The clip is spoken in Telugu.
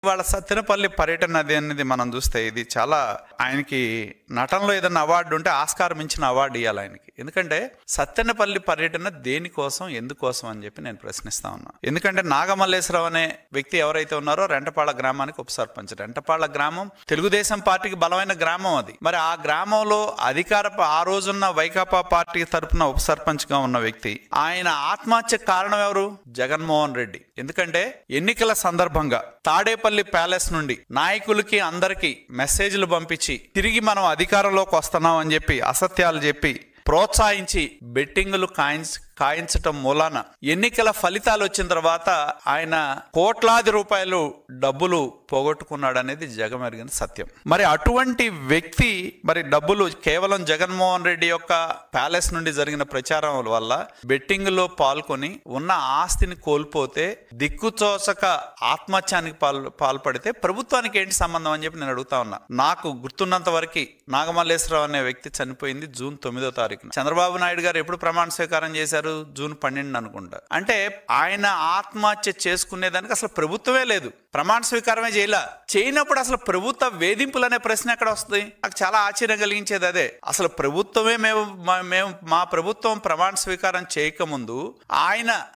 వాళ్ళ సత్తెనపల్లి పర్యటన అది అనేది మనం చూస్తే ఇది చాలా ఆయనకి నటనలో ఏదైనా అవార్డు ఉంటే ఆస్కార్ మించిన అవార్డు ఇవ్వాలి ఆయనకి. ఎందుకంటే సత్తెనపల్లి పర్యటన దేనికోసం ఎందుకోసం అని చెప్పి నేను ప్రశ్నిస్తా ఉన్నా. ఎందుకంటే నాగమల్లేశ్వరరావు అనే వ్యక్తి ఎవరైతే ఉన్నారో రెంటపాళ్ళ గ్రామానికి ఉప సర్పంచ్. రెంటపాళ్ళ గ్రామం తెలుగుదేశం పార్టీకి బలమైన గ్రామం అది. మరి ఆ గ్రామంలో ఆ రోజున్న వైకాపా పార్టీ తరఫున ఉప సర్పంచ్ గా ఉన్న వ్యక్తి, ఆయన ఆత్మహత్య కారణం ఎవరు? జగన్మోహన్ రెడ్డి. ఎందుకంటే ఎన్నికల సందర్భంగా తాడేపల్లి ప్యాలెస్ నుండి నాయకులకి అందరికి మెసేజ్లు పంపించి తిరిగి మనం అధికారంలోకి వస్తున్నాం అని చెప్పి అసత్యాలు చెప్పి ప్రోత్సహించి బెట్టింగులు కాయించటం మూలాన ఎన్నికల ఫలితాలు వచ్చిన తర్వాత ఆయన కోట్లాది రూపాయలు డబ్బులు పోగొట్టుకున్నాడు అనేది జగమెరిగిన సత్యం. మరి అటువంటి వ్యక్తి మరి డబ్బులు కేవలం జగన్మోహన్ రెడ్డి యొక్క ప్యాలెస్ నుండి జరిగిన ప్రచారం వల్ల బెట్టింగ్ లో పాల్గొని ఉన్న ఆస్తిని కోల్పోతే దిక్కుచోచక ఆత్మహత్యానికి పాల్పడితే ప్రభుత్వానికి ఏంటి సంబంధం అని చెప్పి నేను అడుగుతా ఉన్నా. నాకు గుర్తున్నంత వరకు నాగమల్లేశ్వరరావు అనే వ్యక్తి చనిపోయింది జూన్ 9వ తారీఖున. చంద్రబాబు నాయుడు గారు ఎప్పుడు ప్రమాణ స్వీకారం చేశారు? జూన్ 12 అనుకుంటా. అంటే ఆయన ఆత్మహత్య చేసుకునేదానికి అసలు ప్రభుత్వమే లేదు, ప్రమాణ స్వీకారమే చేయనప్పుడు అసలు ప్రభుత్వ వేధింపులు అనే ప్రశ్న ఎక్కడ వస్తుంది? నాకు చాలా ఆశ్చర్యం కలిగించేది అదే. అసలు ప్రభుత్వమే మా ప్రభుత్వం ప్రమాణ స్వీకారం చేయకముందు ఆయన